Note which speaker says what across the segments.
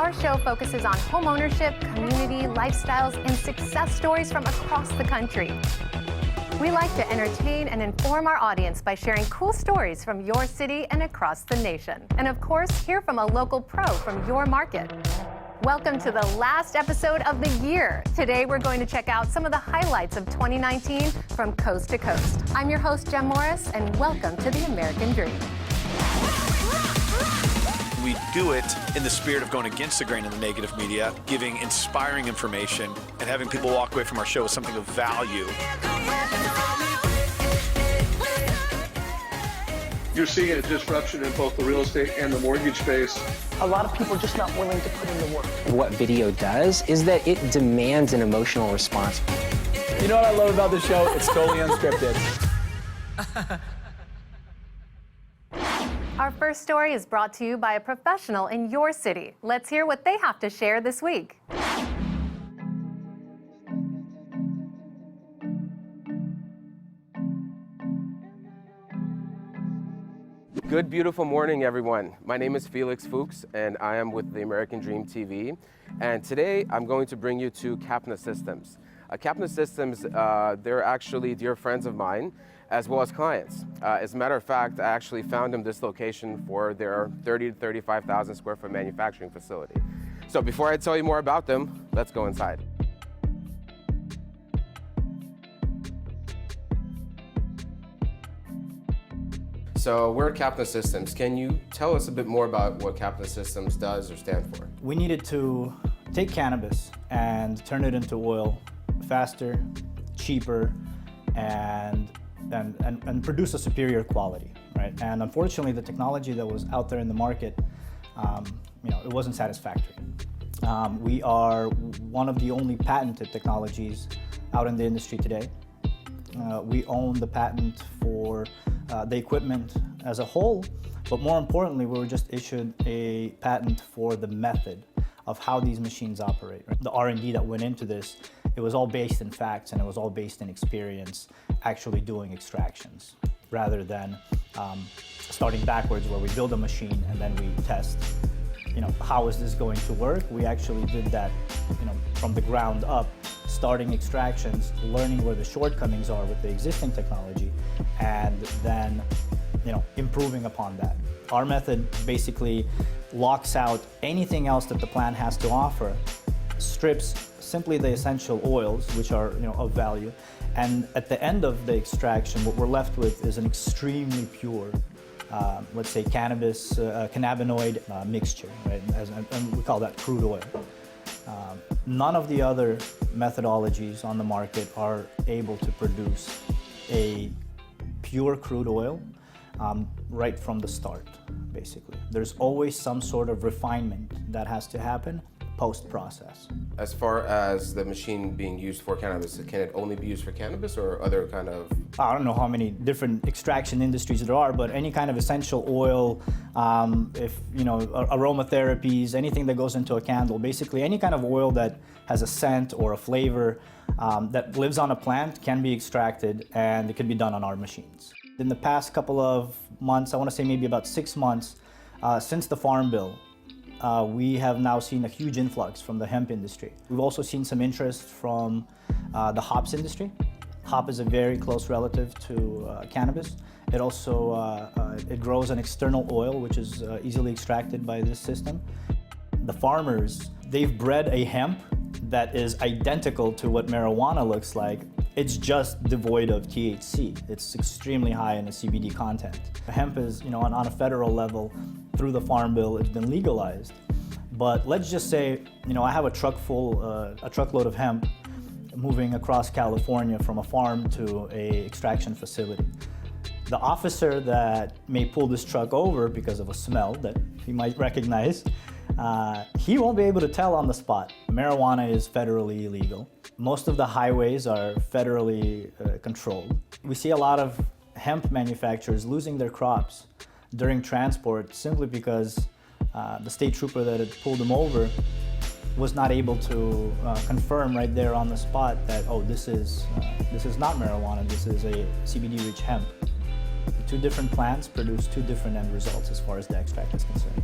Speaker 1: Our show focuses on homeownership, community, lifestyles, and success stories from across the country. We like to entertain and inform our audience by sharing cool stories from your city and across the nation. And of course, hear from a local pro from your market. Welcome to the last episode of the year. Today, we're going to check out some of the highlights of 2019 from coast to coast. I'm your host, Jem Morris, and welcome to the American Dream.
Speaker 2: We do it in the spirit of going against the grain of the negative media, giving inspiring information, and having people walk away from our show with something of value.
Speaker 3: You're seeing a disruption in both the real estate and the mortgage space.
Speaker 4: A lot of people are just not willing to put in the work.
Speaker 5: What video does is that it demands an emotional response.
Speaker 6: You know what I love about the show? It's totally unscripted.
Speaker 1: Our first story is brought to you by a professional in your city. Let's hear what they have to share this week.
Speaker 7: Good, beautiful morning, everyone. My name is Felix Fooks, and I am with the American Dream TV. And today, I'm going to bring you to Capna Systems. Capna Systems, they're actually dear friends of mine, as well as clients. As a matter of fact, I actually found them this location for their 30 to 35,000 square foot manufacturing facility. So before I tell you more about them, let's go inside. So we're at Capna Systems. Can you tell us a bit more about what Capna Systems does or stand for?
Speaker 8: We needed to take cannabis and turn it into oil faster, cheaper, and produce a superior quality, right? And unfortunately, the technology that was out there in the market, it wasn't satisfactory. We are one of the only patented technologies out in the industry today. We own the patent for the equipment as a whole, but more importantly, we were just issued a patent for the method of how these machines operate. Right? The R&D that went into this, it was all based in facts and it was all based in experience actually doing extractions, rather than starting backwards where we build a machine and then we test, how is this going to work? We actually did that, from the ground up, starting extractions, learning where the shortcomings are with the existing technology, and then, improving upon that. Our method basically locks out anything else that the plant has to offer, strips simply the essential oils, which are, of value, and at the end of the extraction, what we're left with is an extremely pure, let's say cannabinoid mixture, right? And we call that crude oil. None of the other methodologies on the market are able to produce a pure crude oil right from the start, basically. There's always some sort of refinement that has to happen post-process.
Speaker 7: As far as the machine being used for cannabis, can it only be used for cannabis or other kind of?
Speaker 8: I don't know how many different extraction industries there are, but any kind of essential oil, aromatherapies, anything that goes into a candle, basically any kind of oil that has a scent or a flavor that lives on a plant can be extracted, and it can be done on our machines. In the past couple of months, I want to say maybe about 6 months, since the Farm Bill, we have now seen a huge influx from the hemp industry. We've also seen some interest from the hops industry. Hop is a very close relative to cannabis. It also it grows an external oil, which is easily extracted by this system. The farmers, they've bred a hemp that is identical to what marijuana looks like. It's just devoid of THC. It's extremely high in the CBD content. Hemp is, on a federal level, through the Farm Bill, it's been legalized. But let's just say, I have a truckload of hemp moving across California from a farm to a extraction facility. The officer that may pull this truck over because of a smell that he might recognize, he won't be able to tell on the spot. Marijuana is federally illegal. Most of the highways are federally controlled. We see a lot of hemp manufacturers losing their crops during transport simply because the state trooper that had pulled them over was not able to confirm right there on the spot that, oh, this is not marijuana, this is a CBD-rich hemp. The two different plants produce two different end results as far as the extract is concerned.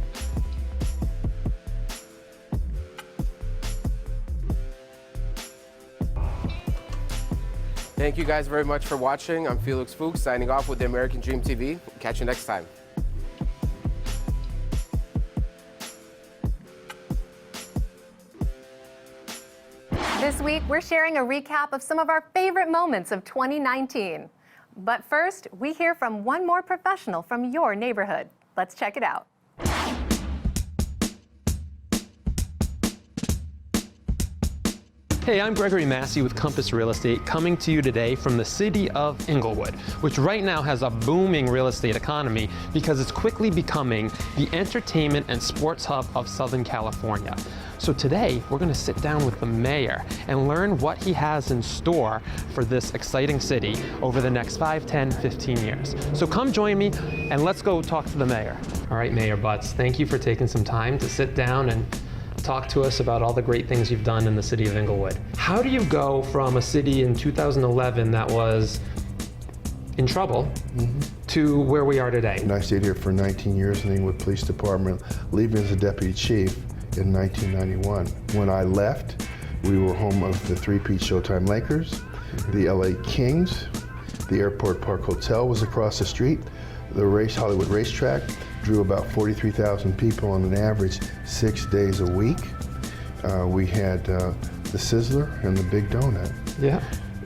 Speaker 7: Thank you guys very much for watching. I'm Felix Fooks, signing off with the American Dream TV. Catch you next time.
Speaker 1: This week, we're sharing a recap of some of our favorite moments of 2019. But first, we hear from one more professional from your neighborhood. Let's check it out.
Speaker 9: Hey, I'm Gregory Masi with Compass Real Estate, coming to you today from the city of Inglewood, which right now has a booming real estate economy because it's quickly becoming the entertainment and sports hub of Southern California. So today, we're going to sit down with the mayor and learn what he has in store for this exciting city over the next 5, 10, 15 years. So come join me and let's go talk to the mayor. All right, Mayor Butts, thank you for taking some time to sit down and talk to us about all the great things you've done in the city of Inglewood. How do you go from a city in 2011 that was in trouble to where we are today?
Speaker 10: And I stayed here for 19 years in the Inglewood Police Department, leaving as a deputy chief in 1991. When I left, we were home of the three-peat Showtime Lakers, the LA Kings, the Airport Park Hotel was across the street, the Hollywood Racetrack drew about 43,000 people on an average 6 days a week. We had the Sizzler and the Big Donut.
Speaker 9: Yeah.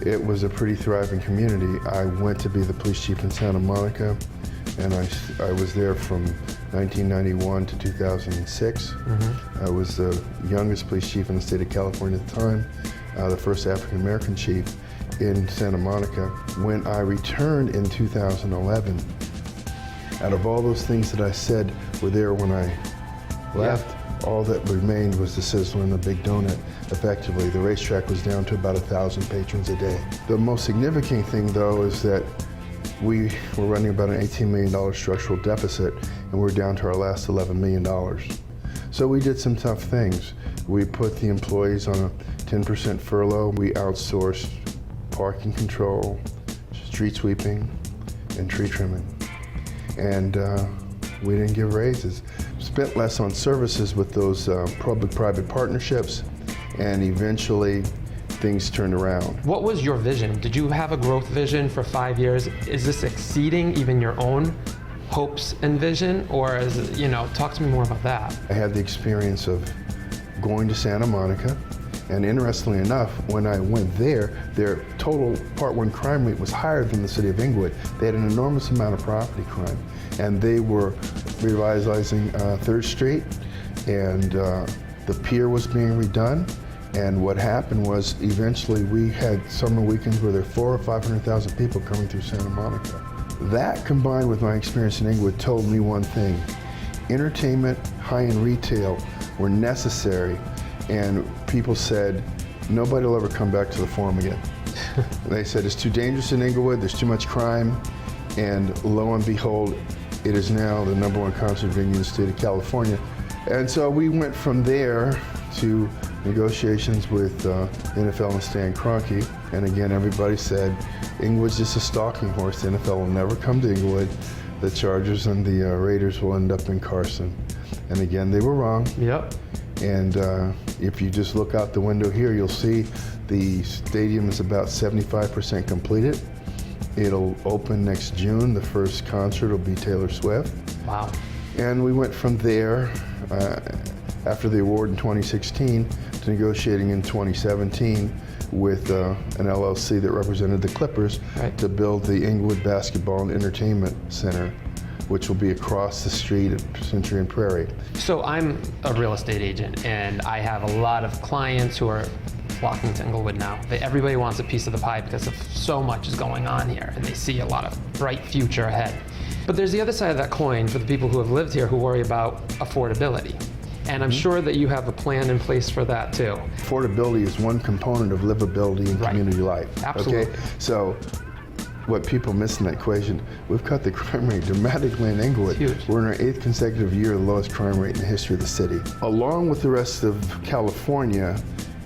Speaker 10: It was a pretty thriving community. I went to be the police chief in Santa Monica, and I was there from 1991 to 2006. I was the youngest police chief in the state of California at the time, the first African-American chief in Santa Monica. When I returned in 2011, out of all those things that I said were there when I left, all that remained was the Sizzler and the Big Donut. Effectively, the racetrack was down to about 1,000 patrons a day. The most significant thing, though, is that we were running about an $18 million structural deficit, and we're down to our last $11 million. So we did some tough things. We put the employees on a 10% furlough. We outsourced parking control, street sweeping, and tree trimming. And we didn't give raises. Spent less on services with those public-private partnerships, and eventually things turned around.
Speaker 9: What was your vision? Did you have a growth vision for 5 years? Is this exceeding even your own hopes and vision, or is it, talk to me more about that.
Speaker 10: I had the experience of going to Santa Monica, and interestingly enough, when I went there, their total Part 1 crime rate was higher than the city of Inglewood. They had an enormous amount of property crime, and they were revitalizing 3rd Street, and the pier was being redone. And what happened was, eventually we had summer weekends where there were 400,000 or 500,000 people coming through Santa Monica. That, combined with my experience in Inglewood, told me one thing: entertainment, high-end retail were necessary. And people said, nobody will ever come back to the Forum again. They said, it's too dangerous in Inglewood, there's too much crime, and lo and behold, it is now the #1 concert venue in the state of California. And so we went from there to negotiations with NFL and Stan Kroenke. And again, everybody said, Inglewood's just a stalking horse. The NFL will never come to Inglewood. The Chargers and the Raiders will end up in Carson. And again, they were wrong.
Speaker 9: Yep.
Speaker 10: And if you just look out the window here, you'll see the stadium is about 75% completed. It'll open next June. The first concert will be Taylor Swift.
Speaker 9: Wow.
Speaker 10: And we went from there, after the award in 2016, to negotiating in 2017 with an LLC that represented the Clippers to build the Inglewood Basketball and Entertainment Center, which will be across the street at Century and Prairie.
Speaker 9: So I'm a real estate agent, and I have a lot of clients who are flocking to Inglewood now. Everybody wants a piece of the pie because of so much is going on here, and they see a lot of bright future ahead. But there's the other side of that coin for the people who have lived here who worry about affordability. And I'm sure that you have a plan in place for that too.
Speaker 10: Affordability is one component of livability and community life.
Speaker 9: Absolutely.
Speaker 10: Okay? So what people miss in that equation, we've cut the crime rate dramatically in Inglewood.
Speaker 9: Huge.
Speaker 10: We're in our 8th consecutive year of the lowest crime rate in the history of the city. Along with the rest of California,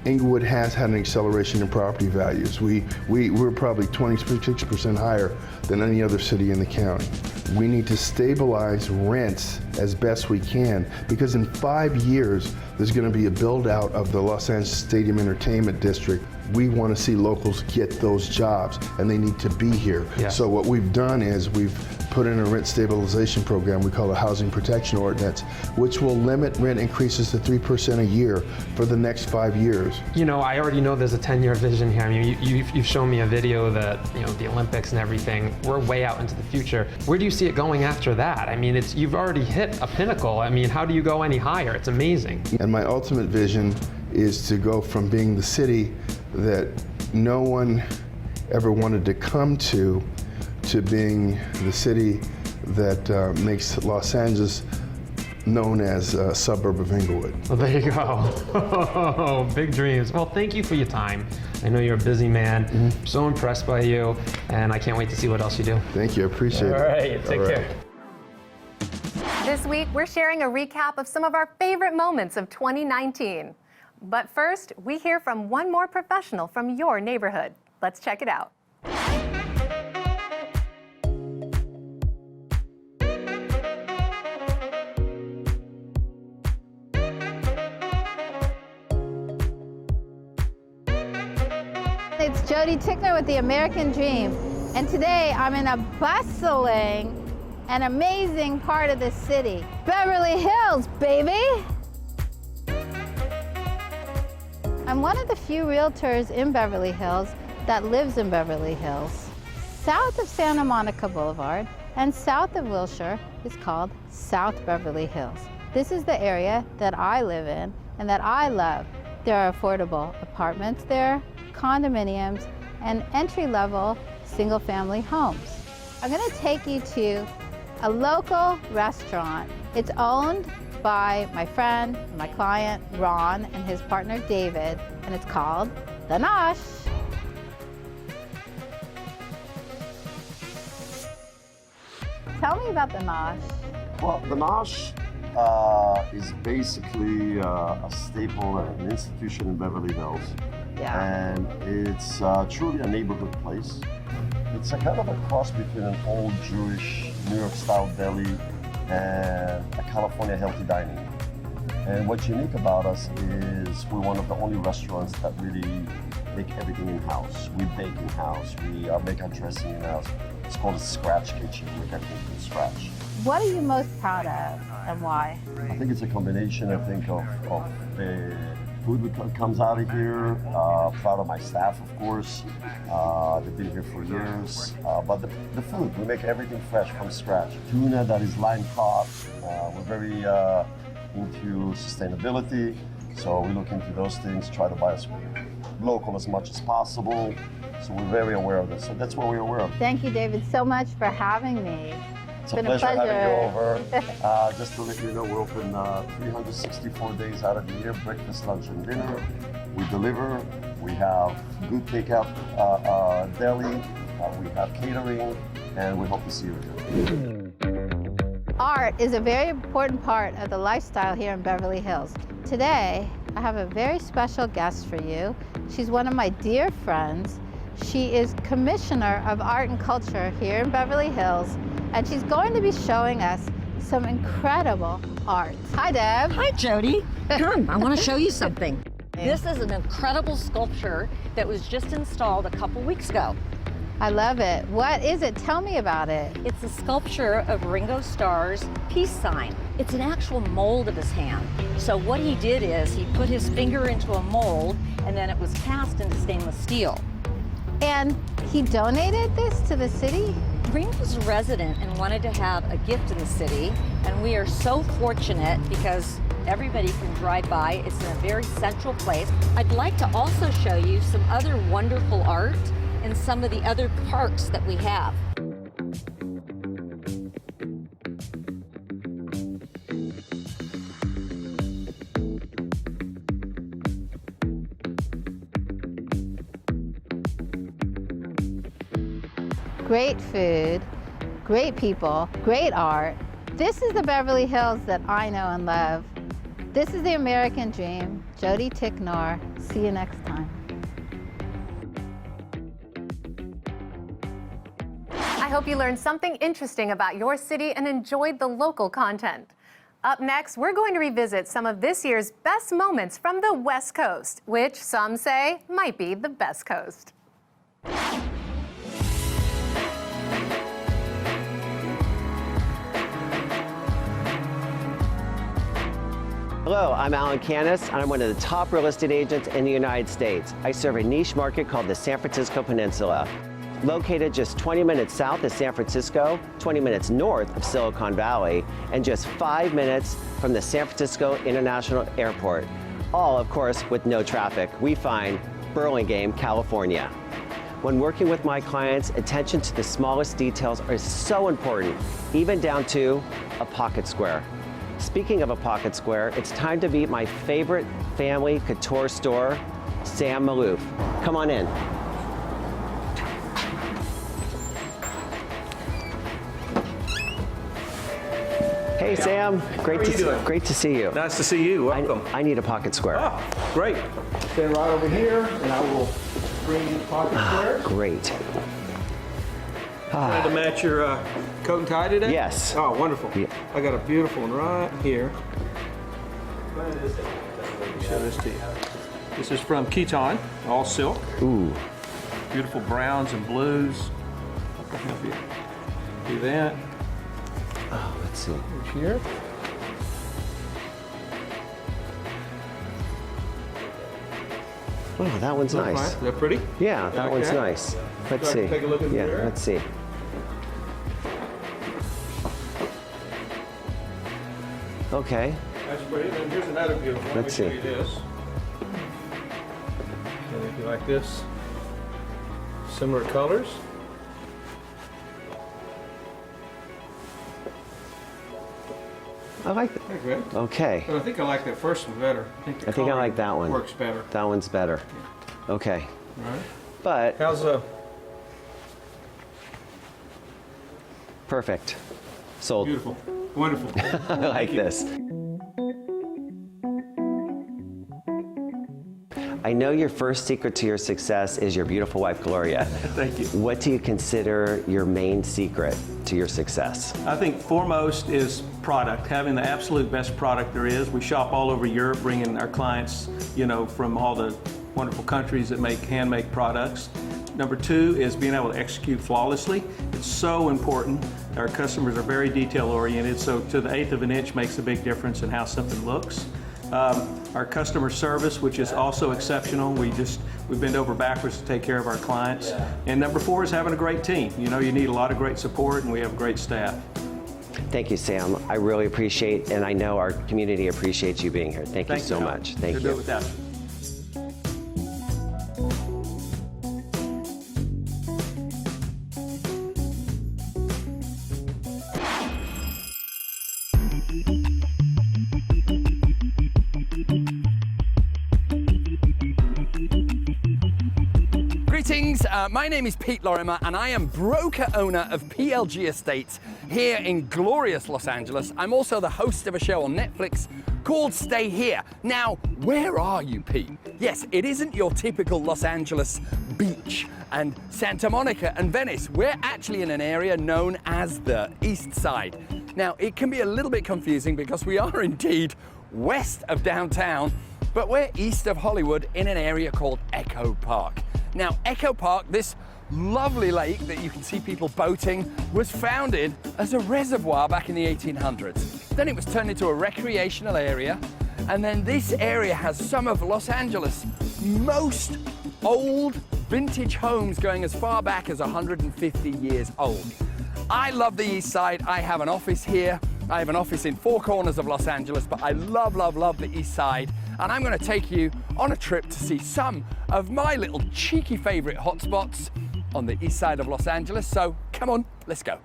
Speaker 10: Inglewood has had an acceleration in property values. We're probably 26% higher than any other city in the county. We need to stabilize rents as best we can, because in 5 years, there's going to be a build out of the Los Angeles Stadium Entertainment District we want to see locals get those jobs, and they need to be here.
Speaker 9: Yes.
Speaker 10: So what we've done is we've put in a rent stabilization program we call a housing protection ordinance, which will limit rent increases to 3% a year for the next 5 years.
Speaker 9: You know, I already know there's a 10-year vision here. I mean, you've shown me a video that, you know, the Olympics and everything, we're way out into the future. Where do you see it going after that? I mean, you've already hit a pinnacle. I mean, how do you go any higher? It's amazing.
Speaker 10: And my ultimate vision is to go from being the city that no one ever wanted to come to being the city that makes Los Angeles known as a suburb of Inglewood.
Speaker 9: Well, there you go. Big dreams. Well, thank you for your time. I know you're a busy man. Mm-hmm. So impressed by you, and I can't wait to see what else you do.
Speaker 10: Thank you, I appreciate it.
Speaker 9: All right, take care.
Speaker 1: This week, we're sharing a recap of some of our favorite moments of 2019. But first, we hear from one more professional from your neighborhood. Let's check it out.
Speaker 11: It's Jodi Ticknor with the American Dream, and today I'm in a bustling and amazing part of the city. Beverly Hills, baby! I'm one of the few realtors in Beverly Hills that lives in Beverly Hills. South of Santa Monica Boulevard and south of Wilshire is called South Beverly Hills. This is the area that I live in and that I love. There are affordable apartments there, condominiums, and entry-level single-family homes. I'm going to take you to a local restaurant. It's owned by my friend, my client, Ron, and his partner, David, and it's called The Nosh. Tell me about The Nosh.
Speaker 12: Well, The Nosh is basically a staple and an institution in Beverly Hills.
Speaker 11: Yeah.
Speaker 12: And it's truly a neighborhood place. It's a kind of a cross between an old Jewish New York style deli and a California healthy dining. And what's unique about us is we're one of the only restaurants that really make everything in-house. We bake in-house, we make our dressing in-house. It's called a scratch kitchen, we make everything from scratch.
Speaker 11: What are you most proud of and why?
Speaker 12: I think it's a combination, of the food that comes out of here. Proud of my staff, of course. They've been here for years. But the food, we make everything fresh from scratch. Tuna that is line caught. We're very into sustainability, so we look into those things, try to buy us local as much as possible. So we're very aware of this. So that's what we're aware of.
Speaker 11: Thank you, David, so much for having me.
Speaker 12: It's a pleasure having you over. Just to let you know, we're open 364 days out of the year, breakfast, lunch, and dinner. We deliver. We have good takeout deli. We have catering, and we hope to see you again.
Speaker 11: Art is a very important part of the lifestyle here in Beverly Hills. Today, I have a very special guest for you. She's one of my dear friends. She is Commissioner of Art and Culture here in Beverly Hills, and she's going to be showing us some incredible art. Hi, Deb.
Speaker 13: Hi, Jodi. Come, I want to show you something. This is an incredible sculpture that was just installed a couple weeks ago.
Speaker 11: I love it. What is it? Tell me about it.
Speaker 13: It's a sculpture of Ringo Starr's peace sign. It's an actual mold of his hand. So what he did is he put his finger into a mold, and then it was cast into stainless steel.
Speaker 11: And he donated this to the city?
Speaker 13: Ringo's a resident and wanted to have a gift in the city, and we are so fortunate because everybody can drive by. It's in a very central place. I'd like to also show you some other wonderful art in some of the other parks that we have.
Speaker 11: Great food, great people, great art. This is the Beverly Hills that I know and love. This is the American Dream. Jodi Ticknor. See you next time.
Speaker 1: I hope you learned something interesting about your city and enjoyed the local content. Up next, we're going to revisit some of this year's best moments from the West Coast, which some say might be the best coast.
Speaker 14: Hello, I'm Alan Canis, and I'm one of the top real estate agents in the United States. I serve a niche market called the San Francisco Peninsula. Located just 20 minutes south of San Francisco, 20 minutes north of Silicon Valley, and just 5 minutes from the San Francisco International Airport. All, of course, with no traffic. We find Burlingame, California. When working with my clients, attention to the smallest details are so important, even down to a pocket square. Speaking of a pocket square, it's time to meet my favorite family couture store, Sam Maloof. Come on in. Hey Sam, great to see you.
Speaker 15: Nice to see you. Welcome.
Speaker 14: I need a pocket square.
Speaker 15: Oh, great. Stand right over here, and I will bring you the pocket square.
Speaker 14: Great.
Speaker 15: Trying to match your coat and tie today?
Speaker 14: Yes.
Speaker 15: Oh, wonderful. Yeah. I got a beautiful one right here. Let me show this to you. This is from Keaton, all silk.
Speaker 14: Ooh.
Speaker 15: Beautiful browns and blues. I can help you do that.
Speaker 14: Oh, let's see.
Speaker 15: Here.
Speaker 14: Oh, that one's nice.
Speaker 15: Is that pretty?
Speaker 14: Yeah, that one's nice. Let's see.
Speaker 15: Take a look at the mirror.
Speaker 14: Let's see. Okay.
Speaker 15: That's pretty. And here's another beautiful one.
Speaker 14: Let's see.
Speaker 15: Let me show you this. And if you like this, similar colors.
Speaker 14: I like that.
Speaker 15: Good.
Speaker 14: Okay.
Speaker 15: But I think I like that first one better. I think
Speaker 14: I like that one.
Speaker 15: Works better.
Speaker 14: That one's better. Okay.
Speaker 15: All right.
Speaker 14: But
Speaker 15: How's
Speaker 14: perfect. Sold.
Speaker 15: Beautiful. Wonderful.
Speaker 14: I like this. I know your first secret to your success is your beautiful wife, Gloria.
Speaker 15: Thank you.
Speaker 14: What do you consider your main secret to your success?
Speaker 15: I think foremost is product, having the absolute best product there is. We shop all over Europe, bringing our clients, from all the wonderful countries that make handmade products. Number two is being able to execute flawlessly. It's so important. Our customers are very detail oriented, so to the eighth of an inch makes a big difference in how something looks. Our customer service, which is also exceptional. We bend over backwards to take care of our clients. And number four is having a great team. You need a lot of great support, and we have great staff.
Speaker 14: Thank you, Sam. I really appreciate, and I know our community appreciates you being here. Thank you so much. Thank you.
Speaker 15: Do it without you.
Speaker 16: Greetings, my name is Pete Lorimer and I am broker owner of PLG Estates here in glorious Los Angeles. I'm also the host of a show on Netflix called Stay Here. Now, where are you, Pete? Yes, it isn't your typical Los Angeles beach and Santa Monica and Venice. We're actually in an area known as the East Side. Now, it can be a little bit confusing because we are indeed west of downtown, but we're east of Hollywood in an area called Echo Park. Now, Echo Park, this lovely lake that you can see people boating, was founded as a reservoir back in the 1800s. Then it was turned into a recreational area, and then this area has some of Los Angeles' most old vintage homes going as far back as 150 years old. I love the East Side. I have an office here. I have an office in four corners of Los Angeles, but I love, love, love the East Side. And I'm going to take you on a trip to see some of my little cheeky favorite hotspots on the East Side of Los Angeles. So come on, let's go.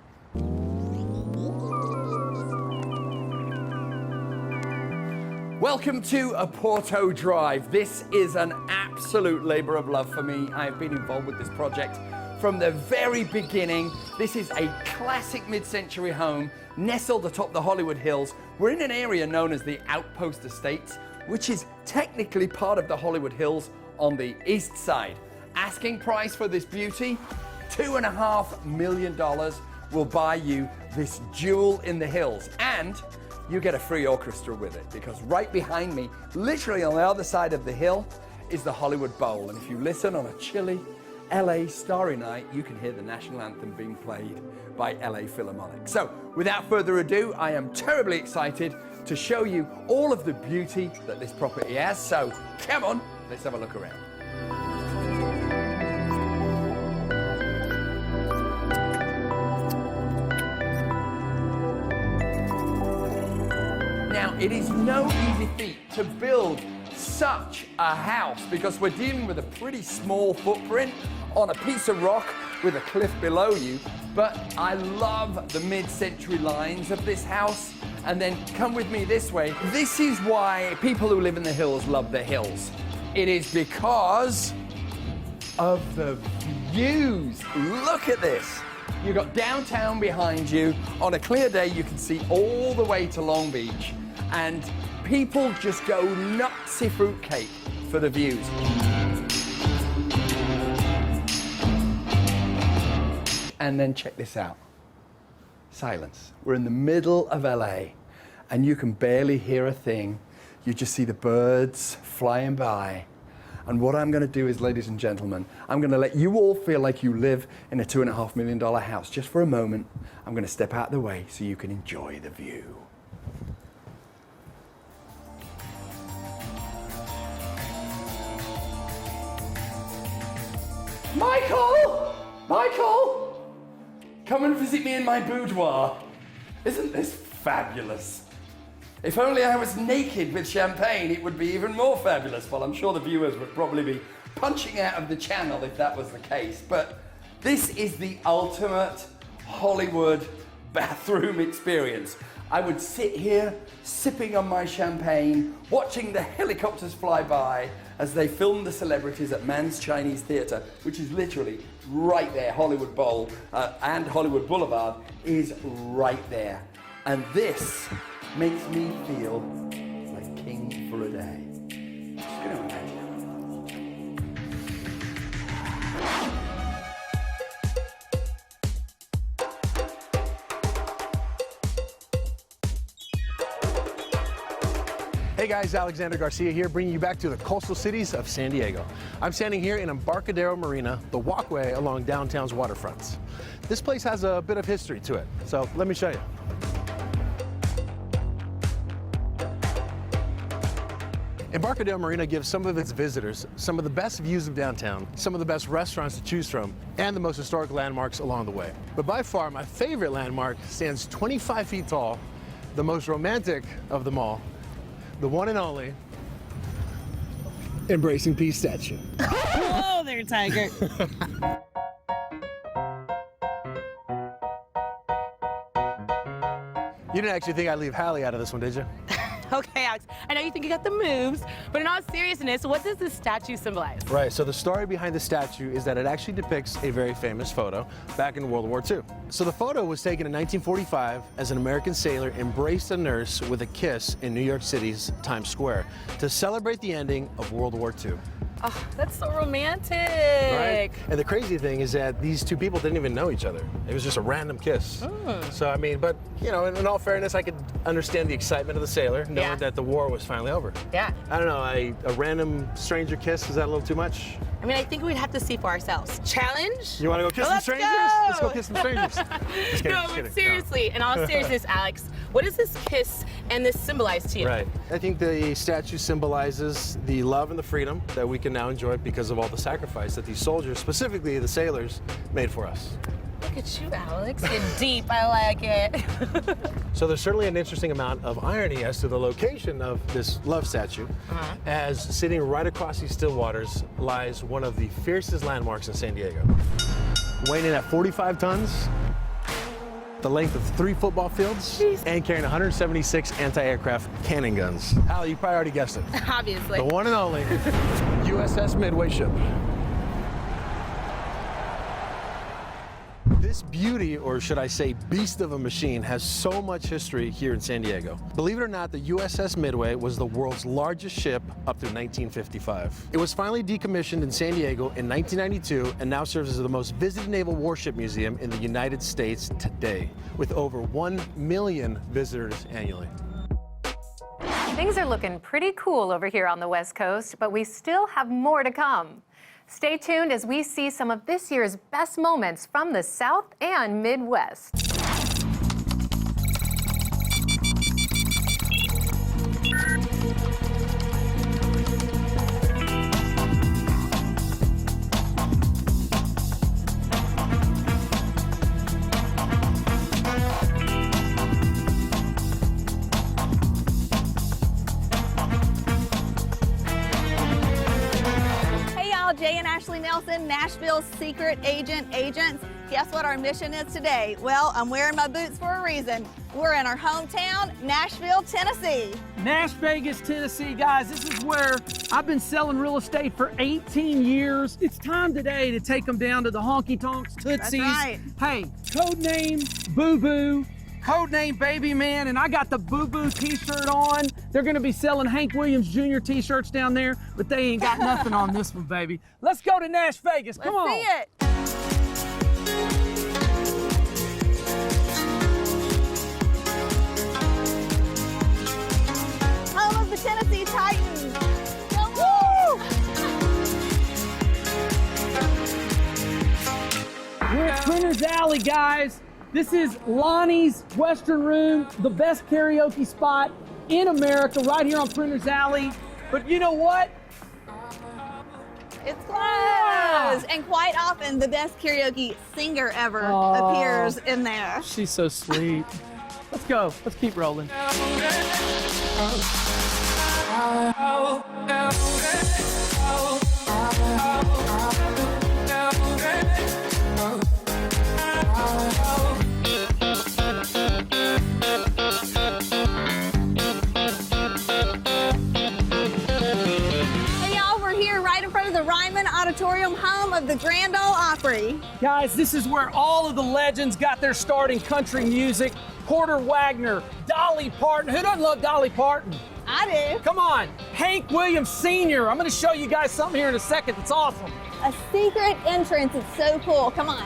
Speaker 16: Welcome to Oporto Drive. This is an absolute labor of love for me. I have been involved with this project from the very beginning. This is a classic mid-century home nestled atop the Hollywood Hills. We're in an area known as the Outpost Estates, which is technically part of the Hollywood Hills on the east side. Asking price for this beauty, $2.5 million. will buy you this jewel in the hills, and you get a free orchestra with it, because right behind me, literally on the other side of the hill, is the Hollywood Bowl. And if you listen on a chilly LA starry night, you can hear the national anthem being played by LA Philharmonic. So without further ado, I am terribly excited to show you all of the beauty that this property has. So come on, let's have a look around. Now, it is no easy feat to build such a house, because we're dealing with a pretty small footprint on a piece of rock with a cliff below you. But I love the mid-century lines of this house. And then come with me this way. This is why people who live in the hills love the hills. It is because of the views. Look at this. You've got downtown behind you. On a clear day, you can see all the way to Long Beach. And people just go nutsy fruitcake for the views. And then check this out. Silence. We're in the middle of LA, and you can barely hear a thing. You just see the birds flying by. And what I'm going to do is, ladies and gentlemen, I'm going to let you all feel like you live in a $2.5 million house. Just for a moment, I'm going to step out of the way so you can enjoy the view. Michael! Michael! Come and visit me in my boudoir. Isn't this fabulous? If only I was naked with champagne, it would be even more fabulous. Well, I'm sure the viewers would probably be punching out of the channel if that was the case. But this is the ultimate Hollywood bathroom experience. I would sit here sipping on my champagne, watching the helicopters fly by as they film the celebrities at Mann's Chinese Theatre, which is literally right there. Hollywood Bowl and Hollywood Boulevard is right there. And this makes me feel like king for a day. Just gonna imagine.
Speaker 17: Hey guys, Alexander Garcia here, bringing you back to the coastal cities of San Diego. I'm standing here in Embarcadero Marina, the walkway along downtown's waterfronts. This place has a bit of history to it, so let me show you. Embarcadero Marina gives some of its visitors some of the best views of downtown, some of the best restaurants to choose from, and the most historic landmarks along the way. But by far, my favorite landmark stands 25 feet tall, the most romantic of them all, the one and only Embracing Peace statue.
Speaker 18: Whoa there, Tiger.
Speaker 17: You didn't actually think I'd leave Hallie out of this one, did you?
Speaker 18: Okay, Alex, I know you think you got the moves, but in all seriousness, what does this statue symbolize?
Speaker 17: Right, so the story behind the statue is that it actually depicts a very famous photo back in World War II. So the photo was taken in 1945 as an American sailor embraced a nurse with a kiss in New York City's Times Square to celebrate the ending of World War II.
Speaker 18: Oh, that's so romantic.
Speaker 17: Right? And the crazy thing is that these two people didn't even know each other. It was just a random kiss. So, I mean, but, you know, in all fairness, I could understand the excitement of the sailor, knowing that the war was finally over.
Speaker 18: Yeah.
Speaker 17: I don't know, a random stranger kiss, is that a little too much?
Speaker 18: I mean, I think we'd have to see for ourselves. Challenge?
Speaker 17: You want to go kiss some strangers?
Speaker 18: Go!
Speaker 17: Let's go kiss some strangers. Just kidding,
Speaker 18: No,
Speaker 17: just
Speaker 18: but
Speaker 17: kidding.
Speaker 18: seriously, in all seriousness, Alex, what does this kiss and this symbolize to you?
Speaker 17: Right. I think the statue symbolizes the love and the freedom that we can now enjoy because of all the sacrifice that these soldiers, specifically the sailors, made for us.
Speaker 18: Look at you, Alex. Get deep. I like it.
Speaker 17: So there's certainly an interesting amount of irony as to the location of this love statue, as sitting right across these still waters lies one of the fiercest landmarks in San Diego. Weighing in at 45 tons, the length of 3 football fields, and carrying 176 anti-aircraft cannon guns. Hallie, you probably already guessed it.
Speaker 18: Obviously.
Speaker 17: The one and only USS Midway ship. This beauty, or should I say beast of a machine, has so much history here in San Diego. Believe it or not, the USS Midway was the world's largest ship up through 1955. It was finally decommissioned in San Diego in 1992 and now serves as the most visited naval warship museum in the United States today, with over 1 million visitors annually.
Speaker 1: Things are looking pretty cool over here on the West Coast, but we still have more to come. Stay tuned as we see some of this year's best moments from the South and Midwest.
Speaker 19: Nashville's secret agents. Guess what our mission is today? Well, I'm wearing my boots for a reason. We're in our hometown, Nashville, Tennessee.
Speaker 20: Nash Vegas, Tennessee, guys. This is where I've been selling real estate for 18 years. It's time today to take them down to the honky tonks, Tootsies.
Speaker 19: That's right.
Speaker 20: Hey, code name Boo Boo. Code name Baby Man, and I got the Boo Boo t-shirt on. They're gonna be selling Hank Williams Jr. t-shirts down there, but they ain't got nothing on this one, baby. Let's go to Nash Vegas, come on.
Speaker 19: Let's see it. Home of the Tennessee Titans. Woo!
Speaker 20: We're at Printer's Alley, guys. This is Lonnie's Western Room, the best karaoke spot in America, right here on Printer's Alley. But you know what?
Speaker 19: It's closed. And quite often, the best karaoke singer ever appears in there.
Speaker 20: She's so sweet. Let's go. Let's keep rolling.
Speaker 19: Auditorium, home of the Grand Ole Opry.
Speaker 20: Guys, this is where all of the legends got their start in country music. Porter Wagner, Dolly Parton. Who doesn't love Dolly Parton?
Speaker 19: I do.
Speaker 20: Come on, Hank Williams Sr. I'm gonna show you guys something here in a second that's awesome.
Speaker 19: A secret entrance, it's so cool, come on.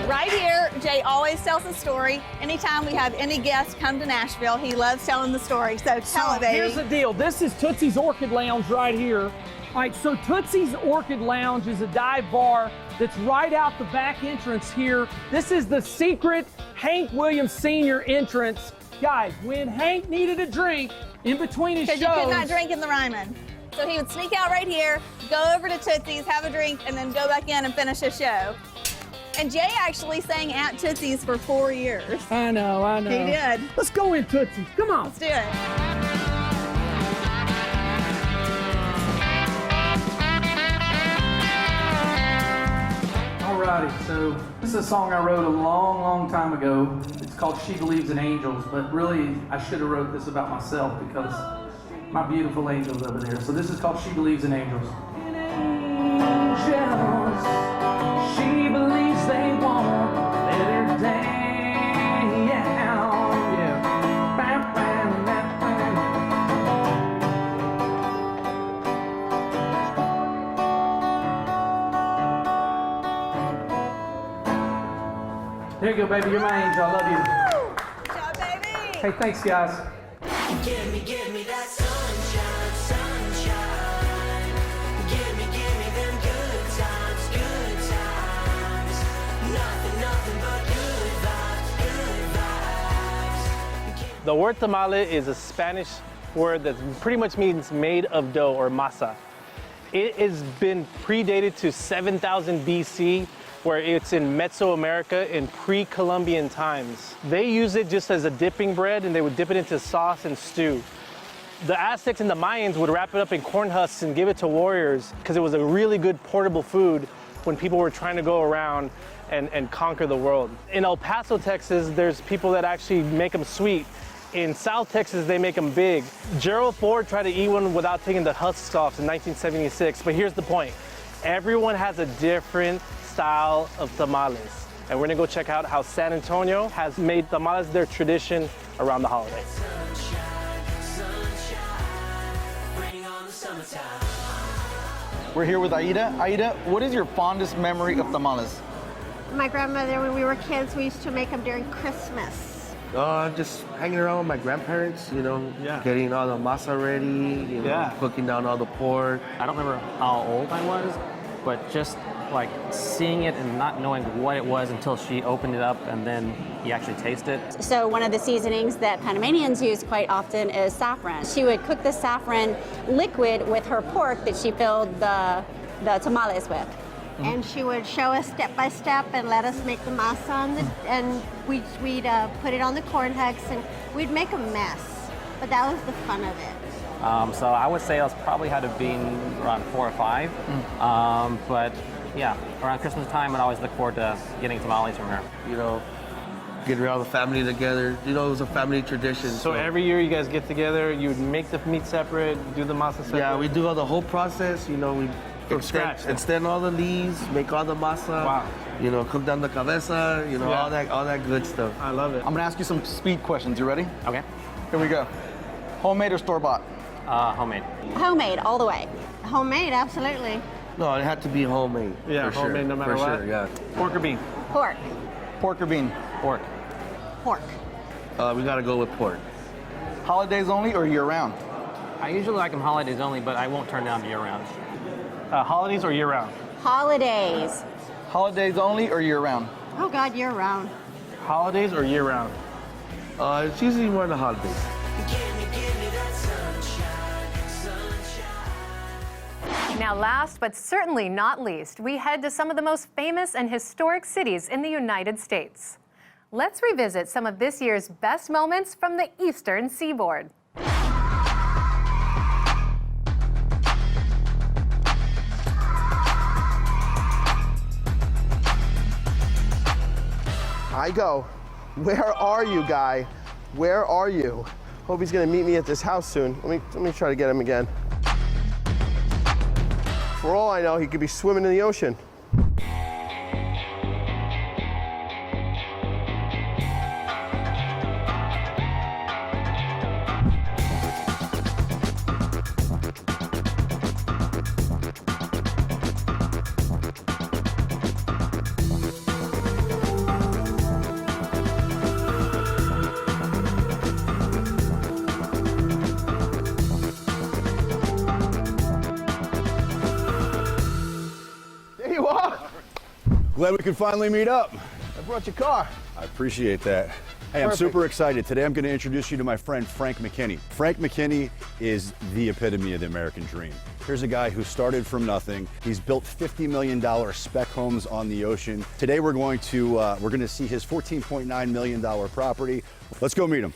Speaker 19: Right here, Jay always tells a story. Anytime we have any guests come to Nashville, he loves telling the story, so tell it, baby.
Speaker 20: Here's the deal. This is Tootsie's Orchid Lounge right here. All right, so Tootsie's Orchid Lounge is a dive bar that's right out the back entrance here. This is the secret Hank Williams Sr. entrance. Guys, when Hank needed a drink in between his shows.
Speaker 19: Because you could not drink in the Ryman. So he would sneak out right here, go over to Tootsie's, have a drink, and then go back in and finish his show. And Jay actually sang at Tootsie's for 4 years.
Speaker 20: I know, I know.
Speaker 19: He did.
Speaker 20: Let's go in Tootsie's, come on.
Speaker 19: Let's do it.
Speaker 20: Alrighty, so this is a song I wrote a long, long time ago. It's called She Believes in Angels, but really I should have wrote this about myself because my beautiful angels over there. So this is called She Believes in Angels. Angels, she believes they won't let her down. Yeah. Bam, bam, bam, bam. There you go, baby. You're my angel. I love you.
Speaker 19: Good job, baby.
Speaker 20: Hey, thanks, guys.
Speaker 21: Give me that sunshine, sunshine. Give me them good times. Nothing but good vibes.
Speaker 22: The word tamale is a Spanish word that pretty much means made of dough or masa. It has been predated to 7,000 BC, where it's in Mesoamerica in pre-Columbian times. They use it just as a dipping bread, and they would dip it into sauce and stew. The Aztecs and the Mayans would wrap it up in corn husks and give it to warriors because it was a really good portable food when people were trying to go around and conquer the world. In El Paso, Texas, there's people that actually make them sweet. In South Texas, they make them big. Gerald Ford tried to eat one without taking the husks off in 1976, but here's the point. Everyone has a different style of tamales. And we're gonna go check out how San Antonio has made tamales their tradition around the holidays.
Speaker 2: We're here with Aida. Aida, what is your fondest memory of tamales?
Speaker 3: My grandmother, when we were kids, we used to make them during Christmas.
Speaker 23: Just hanging around with my grandparents, getting all the masa ready, cooking down all the pork.
Speaker 24: I don't remember how old I was, but just like seeing it and not knowing what it was until she opened it up and then you actually taste it.
Speaker 25: So one of the seasonings that Panamanians use quite often is saffron. She would cook the saffron liquid with her pork that she filled the tamales with.
Speaker 3: And she would show us step by step and let us make the masa and we'd put it on the corn husks and we'd make a mess. But that was the fun of it.
Speaker 24: So I would say I was probably had to be around 4 or 5. But yeah, around Christmas time, I'd always look forward to getting tamales from her.
Speaker 23: Getting all the family together. It was a family tradition.
Speaker 22: So every year you guys get together, you would make the meat separate, do the masa separate?
Speaker 23: Yeah, we do all the whole process. We extend all the leaves, make all the masa. Wow. Cook down the cabeza. All that good stuff.
Speaker 2: I love it. I'm gonna ask you some speed questions. You ready?
Speaker 24: Okay.
Speaker 2: Here we go. Homemade or store-bought?
Speaker 24: Homemade.
Speaker 25: Homemade, all the way.
Speaker 3: Homemade, absolutely.
Speaker 23: No, it had to be homemade.
Speaker 22: Yeah,
Speaker 23: for
Speaker 22: homemade
Speaker 23: sure.
Speaker 22: no matter
Speaker 23: for
Speaker 22: what.
Speaker 23: Sure, yeah.
Speaker 22: Pork or bean?
Speaker 3: Pork.
Speaker 2: Pork or bean?
Speaker 24: Pork.
Speaker 3: Pork.
Speaker 23: We gotta go with pork.
Speaker 2: Holidays only or year-round?
Speaker 24: I usually like them holidays only, but I won't turn down year-round.
Speaker 22: Holidays or year-round?
Speaker 25: Holidays.
Speaker 2: Holidays only or year-round?
Speaker 3: Oh God, year round.
Speaker 22: Holidays or year-round?
Speaker 23: It's usually more the holidays.
Speaker 1: Now, last but certainly not least, we head to some of the most famous and historic cities in the United States. Let's revisit some of this year's best moments from the Eastern Seaboard.
Speaker 26: I go, where are you, guy? Where are you? Hope he's gonna meet me at this house soon. Let me try to get him again. For all I know, he could be swimming in the ocean.
Speaker 27: Glad we could finally meet up.
Speaker 26: I brought your car.
Speaker 27: I appreciate that. Hey, I'm super excited. Today I'm going to introduce you to my friend Frank McKinney. Frank McKinney is the epitome of the American dream. Here's a guy who started from nothing. He's built $50 million spec homes on the ocean. Today we're going to see his $14.9 million property. Let's go meet him.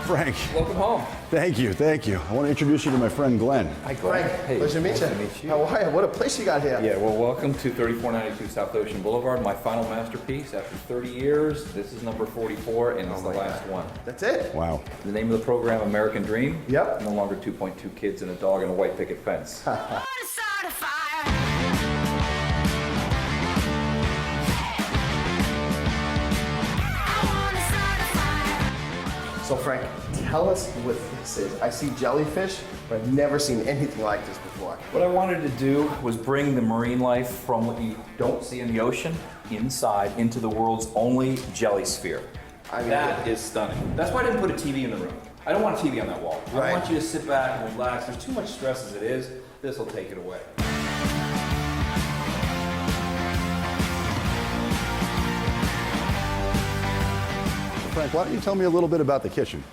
Speaker 27: Frank.
Speaker 28: Welcome home.
Speaker 27: Thank you, thank you. I want to introduce you to my friend Glenn.
Speaker 28: Hi, Glenn.
Speaker 26: Frank,
Speaker 28: Hey,
Speaker 26: pleasure to meet
Speaker 28: nice
Speaker 26: you.
Speaker 28: to meet you.
Speaker 26: How are you? What a place you got here.
Speaker 28: Yeah, well, welcome to 3492 South Ocean Boulevard, my final masterpiece. After 30 years, this is number 44, and it's the last one.
Speaker 26: That's it?
Speaker 27: Wow.
Speaker 28: The name of the program, American Dream.
Speaker 26: Yep.
Speaker 28: No longer 2.2 kids and a dog and a white picket fence.
Speaker 26: So Frank, tell us what this is. I see jellyfish, but I've never seen anything like this before.
Speaker 28: What I wanted to do was bring the marine life from what you don't see in the ocean inside into the world's only jelly sphere. That is stunning. That's why I didn't put a TV in the room. I don't want a TV on that wall.
Speaker 26: Right.
Speaker 28: I want you to sit back and relax. There's too much stress as it is. This will take it away.
Speaker 27: Frank, why don't you tell me a little bit about the kitchen?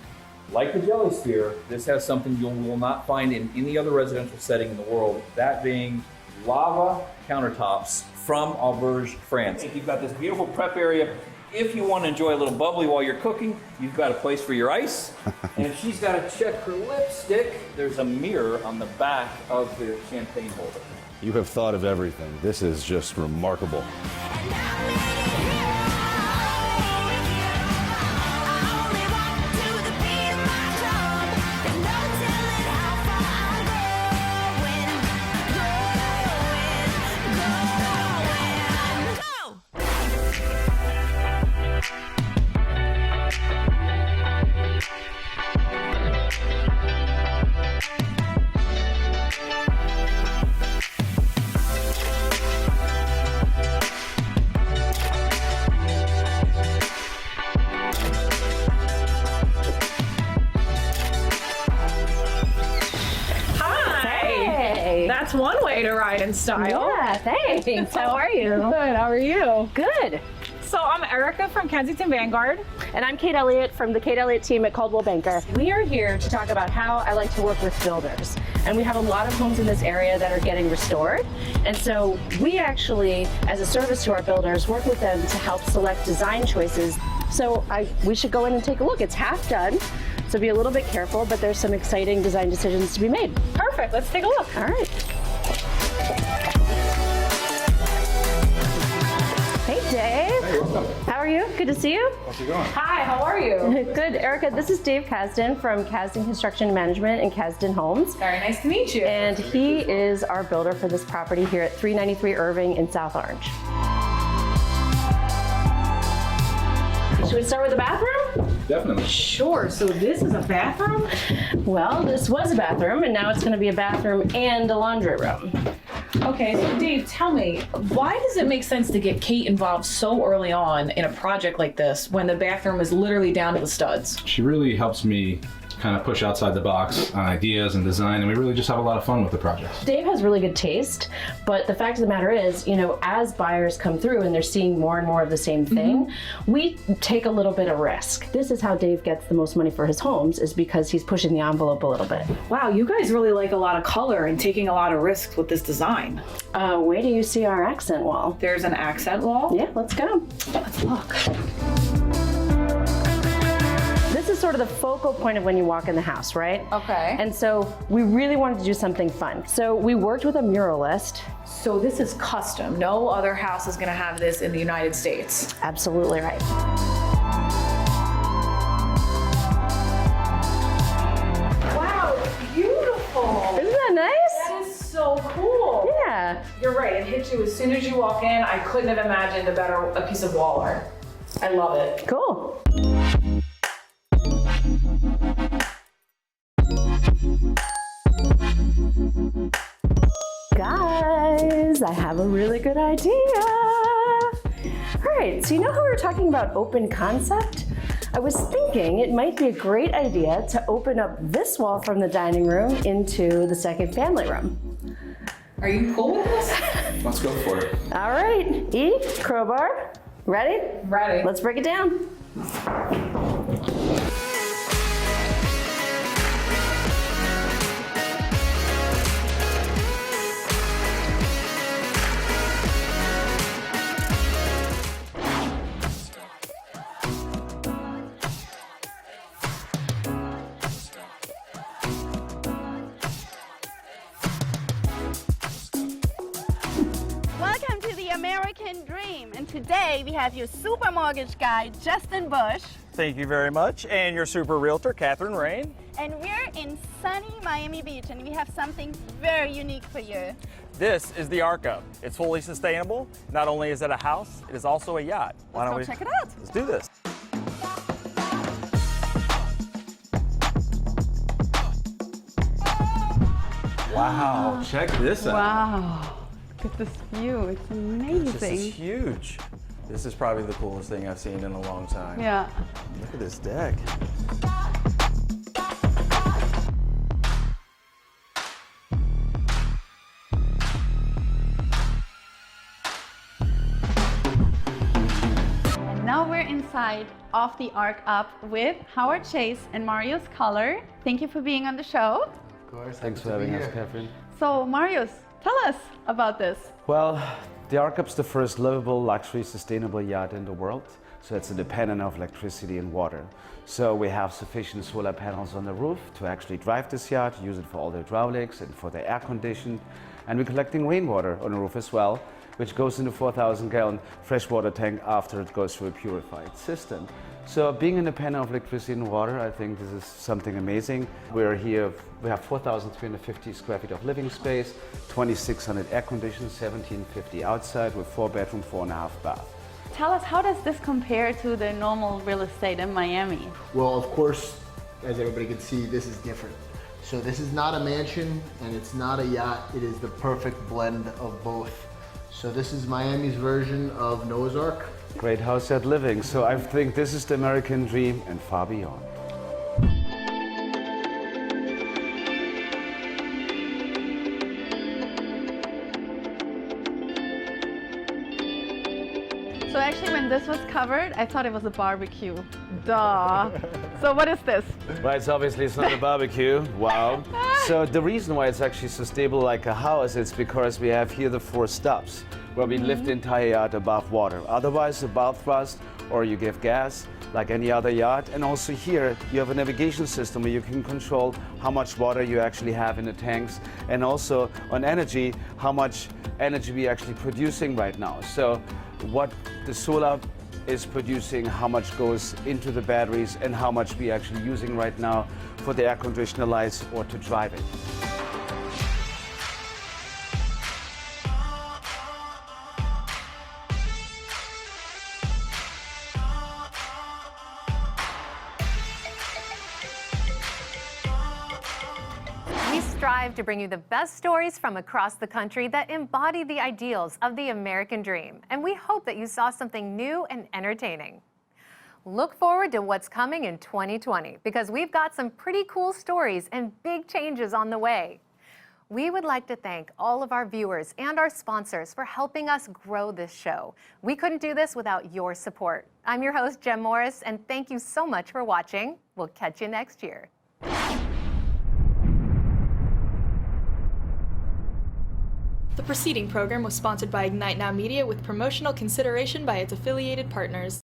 Speaker 28: Like the jelly sphere, this has something you will not find in any other residential setting in the world, that being lava countertops from Auberge, France. You've got this beautiful prep area. If you want to enjoy a little bubbly while you're cooking, you've got a place for your ice. And if she's got to check her lipstick, there's a mirror on the back of the champagne holder.
Speaker 27: You have thought of everything. This is just remarkable.
Speaker 4: That's one way to ride in style.
Speaker 5: Yeah, thanks. How are you?
Speaker 4: Good, how are you?
Speaker 5: Good.
Speaker 4: So I'm Erica from Kensington Vanguard.
Speaker 5: And I'm Kate Elliott from the Kate Elliott team at Coldwell Banker. We are here to talk about how I like to work with builders. And we have a lot of homes in this area that are getting restored. And so we actually, as a service to our builders, work with them to help select design choices. So we should go in and take a look. It's half done, so be a little bit careful, but there's some exciting design decisions to be made.
Speaker 4: Perfect, let's take a look.
Speaker 5: All right. Hey, Dave.
Speaker 28: Hey, welcome.
Speaker 5: How are you? Good to see you.
Speaker 28: How's it going?
Speaker 4: Hi, how are you?
Speaker 5: Good. Erica, this is Dave Kasdan from Kasdan Construction Management and Kasdan Homes.
Speaker 4: Very nice to meet you.
Speaker 5: And he is our builder for this property here at 393 Irving in South Orange. Should we start with the bathroom?
Speaker 28: Definitely.
Speaker 5: Sure. So this is a bathroom? Well, this was a bathroom, and now it's going to be a bathroom and a laundry room.
Speaker 4: Okay, so Dave, tell me, why does it make sense to get Kate involved so early on in a project like this when the bathroom is literally down to the studs?
Speaker 6: She really helps me kind of push outside the box on ideas and design, and we really just have a lot of fun with the project.
Speaker 5: Dave has really good taste, but the fact of the matter is, you know, as buyers come through and they're seeing more and more of the same thing, we take a little bit of risk. This is how Dave gets the most money for his homes, is because he's pushing the envelope a little bit.
Speaker 4: Wow, you guys really like a lot of color and taking a lot of risks with this design.
Speaker 5: Wait till you see our accent wall.
Speaker 4: There's an accent wall?
Speaker 5: Yeah, let's go.
Speaker 4: Let's look.
Speaker 5: This is sort of the focal point of when you walk in the house, right?
Speaker 4: Okay.
Speaker 5: And so we really wanted to do something fun. So we worked with a muralist.
Speaker 4: So this is custom. No other house is going to have this in the United States.
Speaker 5: Absolutely right.
Speaker 4: Wow, it's beautiful.
Speaker 5: Isn't that nice?
Speaker 4: That is so cool.
Speaker 5: Yeah.
Speaker 4: You're right. It hits you as soon as you walk in. I couldn't have imagined a piece of wall art. I love it.
Speaker 5: Cool. Guys, I have a really good idea. All right, so you know how we were talking about open concept? I was thinking it might be a great idea to open up this wall from the dining room into the second family room.
Speaker 4: Are you cool with this?
Speaker 28: Let's go for it.
Speaker 5: All right, E, crowbar, ready?
Speaker 4: Ready.
Speaker 5: Let's break it down.
Speaker 7: Welcome to the American Dream, and today we have your super mortgage guy, Justin Bush,
Speaker 8: Thank you very much. And your super realtor, Catherine Rain.
Speaker 7: and we're in sunny Miami Beach, and we have something very unique for you.
Speaker 8: This is the Arca. It's fully sustainable. Not only is it a house, it is also a yacht.
Speaker 7: Let's go check it out.
Speaker 8: Let's do this. Wow, check this out.
Speaker 9: Wow. Look at this view. It's amazing.
Speaker 8: This is huge. This is probably the coolest thing I've seen in a long time.
Speaker 9: Yeah.
Speaker 8: Look at this deck.
Speaker 9: And now we're inside of the Arc Up with Howard Chase and Marius Color. Thank you for being on the show.
Speaker 8: Of course.
Speaker 10: Thanks for having us, Catherine.
Speaker 9: So Marius, tell us about this.
Speaker 10: Well, the Arcup's the first livable, luxury, sustainable yacht in the world. So it's independent of electricity and water. So we have sufficient solar panels on the roof to actually drive this yacht, use it for all the hydraulics and for the air conditioning. And we're collecting rainwater on the roof as well, which goes into 4,000-gallon freshwater tank after it goes through a purified system. So being independent of electricity and water, I think this is something amazing. We're here, we have 4,350 square feet of living space, 2,600 air conditioners, 1,750 outside with 4-bedroom, 4.5 bath.
Speaker 9: Tell us, how does this compare to the normal real estate in Miami?
Speaker 12: Well, of course, as everybody can see, this is different. So this is not a mansion and it's not a yacht. It is the perfect blend of both. So this is Miami's version of Noah's Ark.
Speaker 10: Great house yacht living. So I think this is the American dream and far beyond.
Speaker 9: actually, when this was covered, I thought it was a barbecue. Duh. So what is this?
Speaker 10: Well, it's not a barbecue. Wow. So the reason why it's actually so stable like a house is because we have here the 4 stops where we lift the entire yacht above water. Otherwise, the bow thrust or you give gas like any other yacht. And also here, you have a navigation system where you can control how much water you actually have in the tanks, and also on energy, how much energy we're actually producing right now. So what the solar is producing, how much goes into the batteries, and how much we're actually using right now for the air conditioner lights or to drive it.
Speaker 1: We strive to bring you the best stories from across the country that embody the ideals of the American dream, and we hope that you saw something new and entertaining. Look forward to what's coming in 2020, because we've got some pretty cool stories and big changes on the way. We would like to thank all of our viewers and our sponsors for helping us grow this show. We couldn't do this without your support. I'm your host, Jem Morris, and thank you so much for watching. We'll catch you next year.
Speaker 11: The preceding program was sponsored by Ignite Now Media with promotional consideration by its affiliated partners.